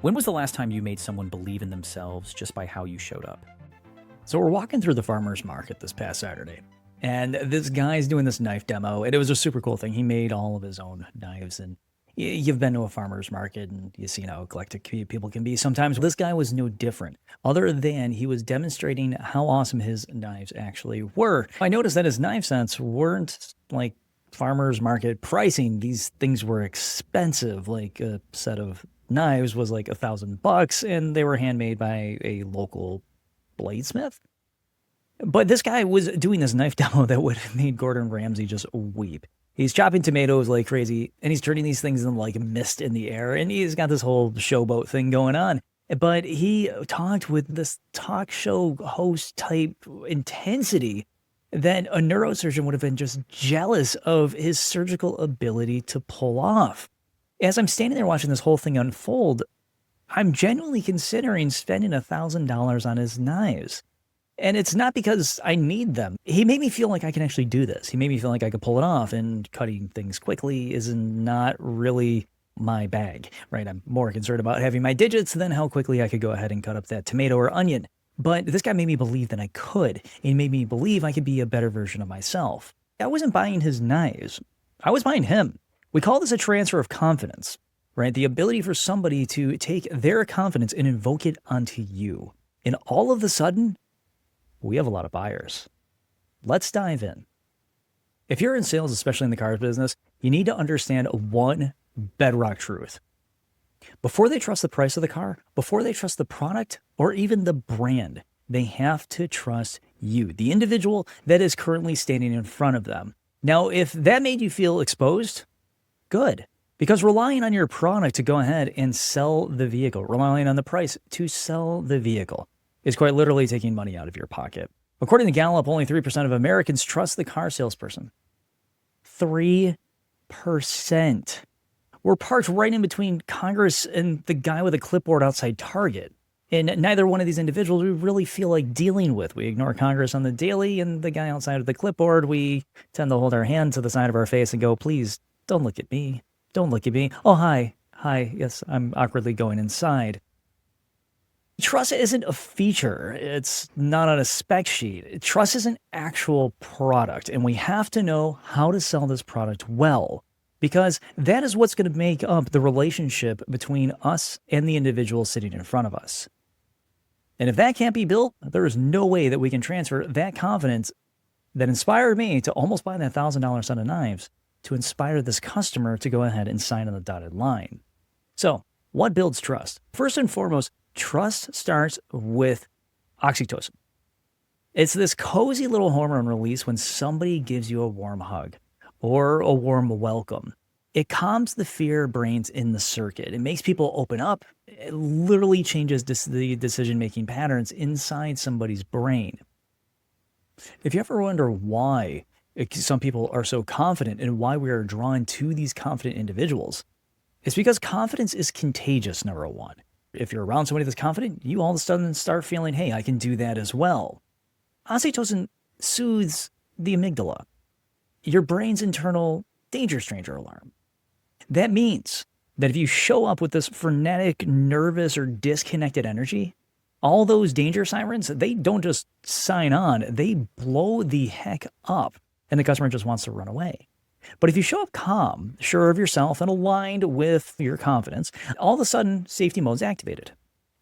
When was the last time you made someone believe in themselves just by how you showed up? So we're walking through the farmer's market this past Saturday, and this guy's doing this knife demo, and it was a super cool thing. He made all of his own knives, and you've been to a farmer's market, and you've seen how eclectic people can be sometimes. This guy was no different, other than he was demonstrating how awesome his knives actually were. I noticed that his knife sets weren't like farmer's market pricing. These things were expensive, like a set of knives was like $1,000, and they were handmade by a local bladesmith. But this guy was doing this knife demo that would have made Gordon Ramsay just weep. He's chopping tomatoes like crazy, and he's turning these things into like mist in the air, and he's got this whole showboat thing going on. But he talked with this talk show host type intensity that a neurosurgeon would have been just jealous of his surgical ability to pull off. As I'm standing there watching this whole thing unfold, I'm genuinely considering spending $1,000 on his knives. And it's not because I need them. He made me feel like I can actually do this. He made me feel like I could pull it off, and cutting things quickly is not really my bag, right? I'm more concerned about having my digits than how quickly I could go ahead and cut up that tomato or onion. But this guy made me believe that I could. He made me believe I could be a better version of myself. I wasn't buying his knives. I was buying him. We call this a transfer of confidence, right? The ability for somebody to take their confidence and invoke it onto you. And all of a sudden, we have a lot of buyers. Let's dive in. If you're in sales, especially in the car business, you need to understand one bedrock truth. Before they trust the price of the car, before they trust the product, or even the brand, they have to trust you, the individual that is currently standing in front of them. Now, if that made you feel exposed, good. Because relying on your product to go ahead and sell the vehicle, relying on the price to sell the vehicle, is quite literally taking money out of your pocket. According to Gallup, only 3% of Americans trust the car salesperson. 3%. We're parked right in between Congress and the guy with a clipboard outside Target. And neither one of these individuals we really feel like dealing with. We ignore Congress on the daily, and the guy outside of the clipboard, we tend to hold our hand to the side of our face and go, please, don't look at me. Don't look at me. Oh, hi. Hi. Yes, I'm awkwardly going inside. Trust isn't a feature. It's not on a spec sheet. Trust is an actual product, and we have to know how to sell this product well, because that is what's going to make up the relationship between us and the individual sitting in front of us. And if that can't be built, there is no way that we can transfer that confidence that inspired me to almost buy that $1,000 set of knives to inspire this customer to go ahead and sign on the dotted line. So, what builds trust? First and foremost, trust starts with oxytocin. It's this cozy little hormone release when somebody gives you a warm hug or a warm welcome. It calms the fear brains in the circuit. It makes people open up. It literally changes the decision-making patterns inside somebody's brain. If you ever wonder why some people are so confident and why we are drawn to these confident individuals, it's because confidence is contagious, number one. If you're around somebody that's confident, you all of a sudden start feeling, hey, I can do that as well. Oxytocin soothes the amygdala, your brain's internal danger stranger alarm. That means that if you show up with this frenetic, nervous, or disconnected energy, all those danger sirens, they don't just sign on, they blow the heck up, and the customer just wants to run away. But if you show up calm, sure of yourself, and aligned with your confidence, all of a sudden, safety mode's activated.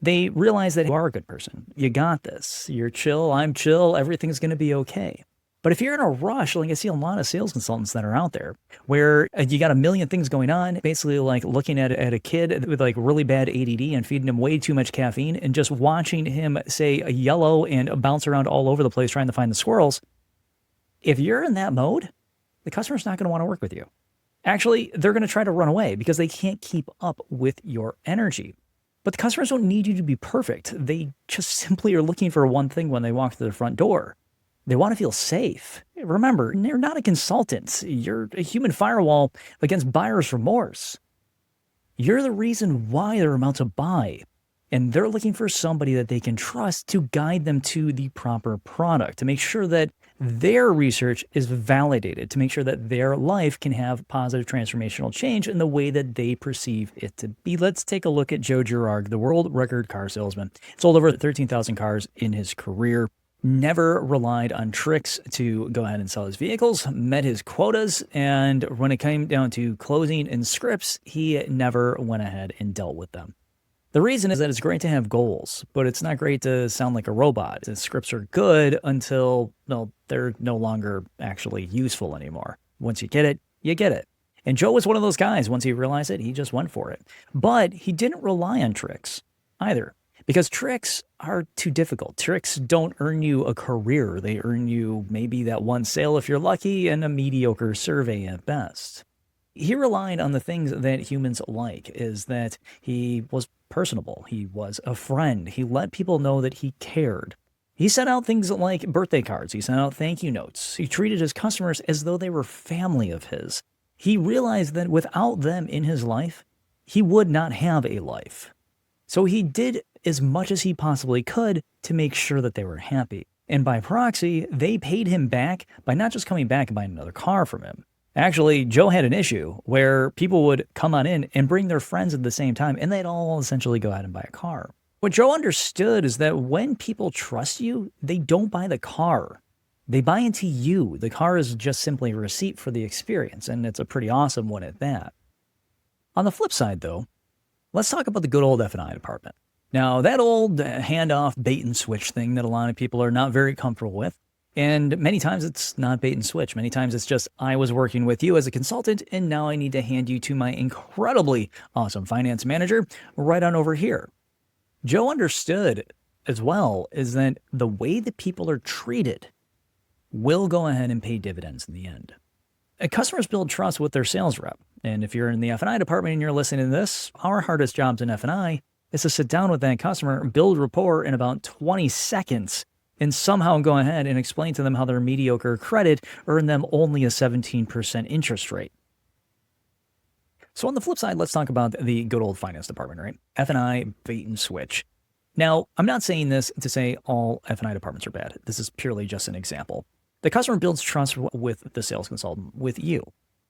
They realize that you are a good person. You got this. You're chill, I'm chill, everything's going to be okay. But if you're in a rush, like I see a lot of sales consultants that are out there, where you got a million things going on, basically like looking at a kid with like really bad ADD and feeding him way too much caffeine and just watching him say a yellow and bounce around all over the place trying to find the squirrels. If you're in that mode, the customer's not going to want to work with you. Actually, they're going to try to run away because they can't keep up with your energy. But the customers don't need you to be perfect. They just simply are looking for one thing when they walk through the front door. They want to feel safe. Remember, you're not a consultant. You're a human firewall against buyer's remorse. You're the reason why they're about to buy. And they're looking for somebody that they can trust to guide them to the proper product, to make sure that Their research is validated to make sure that their life can have positive transformational change in the way that they perceive it to be. Let's take a look at Joe Girard, the world record car salesman. Sold over 13,000 cars in his career. Never relied on tricks to go ahead and sell his vehicles, met his quotas, and when it came down to closing and scripts, he never went ahead and dealt with them. The reason is that it's great to have goals, but it's not great to sound like a robot. The scripts are good until, well, they're no longer actually useful anymore. Once you get it, you get it. And Joe was one of those guys. Once he realized it, he just went for it. But he didn't rely on tricks either, because tricks are too difficult. Tricks don't earn you a career. They earn you maybe that one sale if you're lucky and a mediocre survey at best. He relied on the things that humans like, is that he was personable. He was a friend. He let people know that he cared. He sent out things like birthday cards. He sent out thank you notes. He treated his customers as though they were family of his. He realized that without them in his life, he would not have a life. So he did as much as he possibly could to make sure that they were happy. And by proxy, they paid him back by not just coming back and buying another car from him. Actually, Joe had an issue where people would come on in and bring their friends at the same time, and they'd all essentially go out and buy a car. What Joe understood is that when people trust you, they don't buy the car. They buy into you. The car is just simply a receipt for the experience, and it's a pretty awesome one at that. On the flip side, though, let's talk about the good old F&I department. Now, that old handoff bait and switch thing that a lot of people are not very comfortable with, and many times it's not bait and switch. Many times it's just, I was working with you as a consultant, and now I need to hand you to my incredibly awesome finance manager right on over here. Joe understood as well is that the way that people are treated will go ahead and pay dividends in the end. Customers build trust with their sales rep. And if you're in the F&I department and you're listening to this, our hardest jobs in F&I is to sit down with that customer, build rapport in about 20 seconds, and somehow go ahead and explain to them how their mediocre credit earned them only a 17% interest rate. So on the flip side, let's talk about the good old finance department, right? F&I, bait and switch. Now, I'm not saying this to say all F&I departments are bad. This is purely just an example. The customer builds trust with the sales consultant, with you.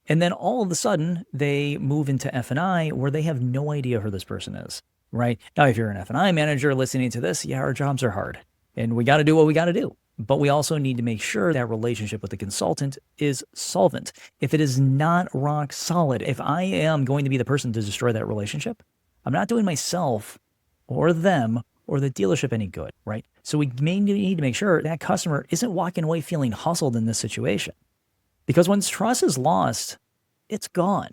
And then all of a sudden, they move into F&I where they have no idea who this person is, right? Now, if you're an F&I manager listening to this, yeah, our jobs are hard. And we got to do what we got to do. But we also need to make sure that relationship with the consultant is solvent. If it is not rock solid, if I am going to be the person to destroy that relationship, I'm not doing myself or them or the dealership any good, right? So we may need to make sure that customer isn't walking away feeling hustled in this situation. Because once trust is lost, it's gone.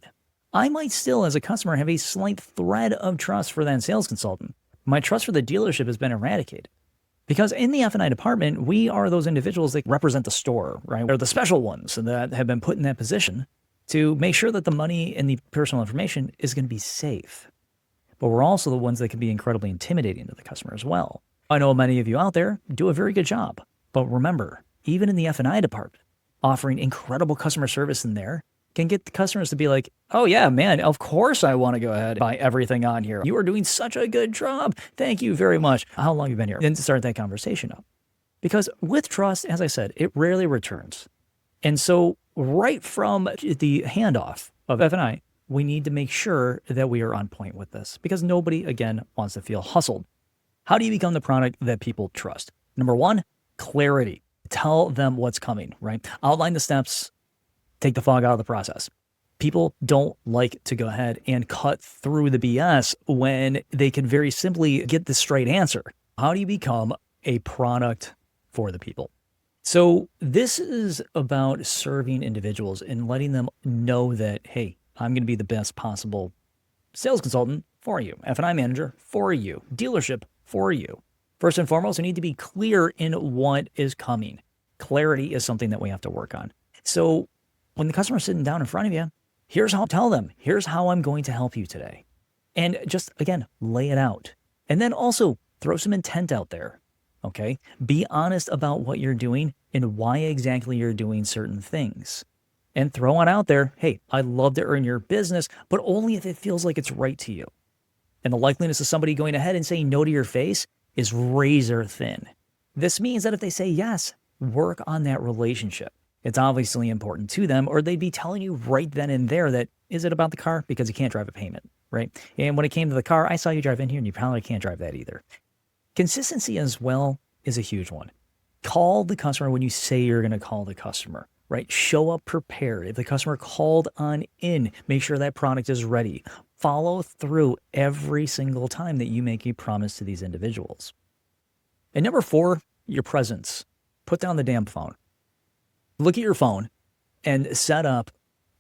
I might still, as a customer, have a slight thread of trust for that sales consultant. My trust for the dealership has been eradicated. Because in the F&I department, we are those individuals that represent the store, right? They're the special ones that have been put in that position to make sure that the money and the personal information is going to be safe. But we're also the ones that can be incredibly intimidating to the customer as well. I know many of you out there do a very good job. But remember, even in the F&I department, offering incredible customer service in there can get the customers to be like, oh yeah, man, of course I want to go ahead and buy everything on here. You are doing such a good job. Thank you very much. How long have you been here? Then to start that conversation up. Because with trust, as I said, it rarely returns. And so right from the handoff of F&I, we need to make sure that we are on point with this because nobody, again, wants to feel hustled. How do you become the product that people trust? Number one, clarity. Tell them what's coming, right? Outline the steps. Take the fog out of the process. People don't like to go ahead and cut through the BS when they can very simply get the straight answer. How do you become a product for the people? So this is about serving individuals and letting them know that, hey, I'm going to be the best possible sales consultant for you, F&I manager for you, dealership for you. First and foremost, you need to be clear in what is coming. Clarity is something that we have to work on. So when the customer's sitting down in front of you, here's how tell them, here's how I'm going to help you today. And just, again, lay it out. And then also throw some intent out there, okay? Be honest about what you're doing and why exactly you're doing certain things. And throw on out there, hey, I'd love to earn your business, but only if it feels like it's right to you. And the likeliness of somebody going ahead and saying no to your face is razor thin. This means that if they say yes, Work on that relationship. It's obviously important to them, or they'd be telling you right then and there that, is it about the car? Because you can't drive a payment, right? And when it came to the car, I saw you drive in here and you probably can't drive that either. Consistency as well is a huge one. Call the customer when you say you're going to call the customer, right? Show up prepared. If the customer called on in, make sure that product is ready. Follow through every single time that you make a promise to these individuals. And number 4, your presence. Put down the damn phone. Look at your phone and set up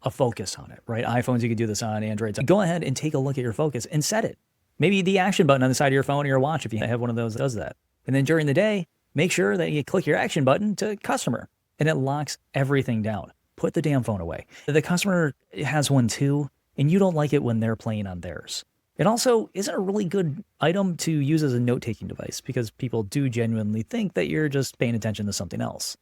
a focus on it, right? iPhones, you can do this on Androids. Go ahead and take a look at your focus and set it. Maybe the action button on the side of your phone or your watch, if you have one of those, does that. And then during the day, make sure that you click your action button to customer and it locks everything down. Put the damn phone away. The customer has one too, and you don't like it when they're playing on theirs. It also isn't a really good item to use as a note-taking device because people do genuinely think that you're just paying attention to something else.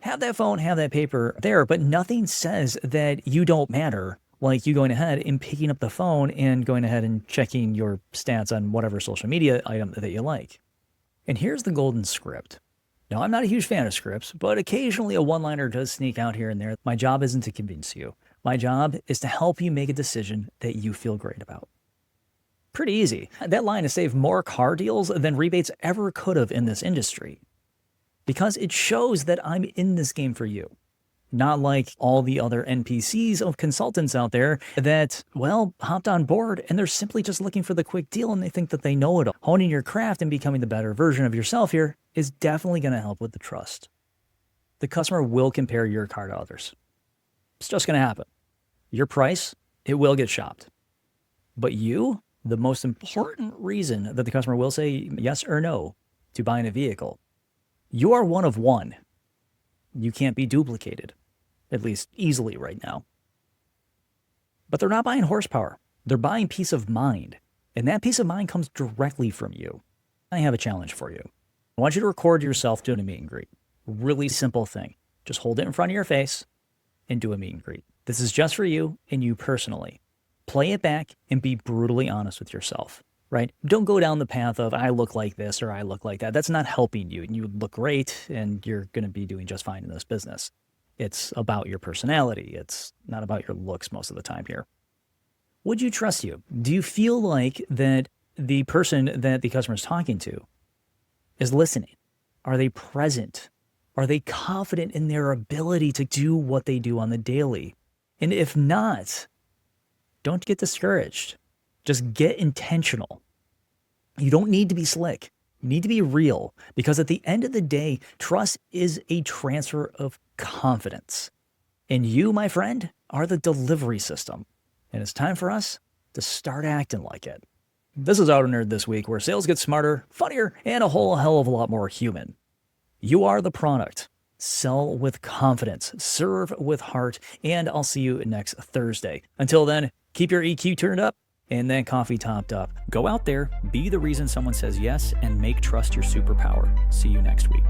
Have that phone, have that paper there, but nothing says that you don't matter, like you going ahead and picking up the phone and going ahead and checking your stats on whatever social media item that you like. And here's the golden script. Now, I'm not a huge fan of scripts, but occasionally a one-liner does sneak out here and there. My job isn't to convince you. My job is to help you make a decision that you feel great about. Pretty easy. That line has saved more car deals than rebates ever could have in this industry. Because it shows that I'm in this game for you. Not like all the other NPCs of consultants out there that, well, hopped on board and they're simply just looking for the quick deal and they think that they know it all. Honing your craft and becoming the better version of yourself here is definitely going to help with the trust. The customer will compare your car to others. It's just going to happen. Your price, it will get shopped. But you, the most important reason that the customer will say yes or no to buying a vehicle, you are one of one. You can't be duplicated, at least easily right now. But they're not buying horsepower. They're buying peace of mind. And that peace of mind comes directly from you. I have a challenge for you. I want you to record yourself doing a meet and greet. Really simple thing. Just hold it in front of your face and do a meet and greet. This is just for you and you personally. Play it back and be brutally honest with yourself, right? Don't go down the path of I look like this or I look like that. That's not helping you. You look great and you're going to be doing just fine in this business. It's about your personality. It's not about your looks most of the time here. Would you trust you? Do you feel like that the person that the customer is talking to is listening? Are they present? Are they confident in their ability to do what they do on the daily? And if not, don't get discouraged. Just get intentional. You don't need to be slick. You need to be real because at the end of the day, trust is a transfer of confidence. And you, my friend, are the delivery system. And it's time for us to start acting like it. This is AutoKnerd This Week, where sales get smarter, funnier, and a whole hell of a lot more human. You are the product. Sell with confidence, serve with heart, and I'll see you next Thursday. Until then, keep your EQ turned up and that coffee topped up. Go out there, be the reason someone says yes, and make trust your superpower. See you next week.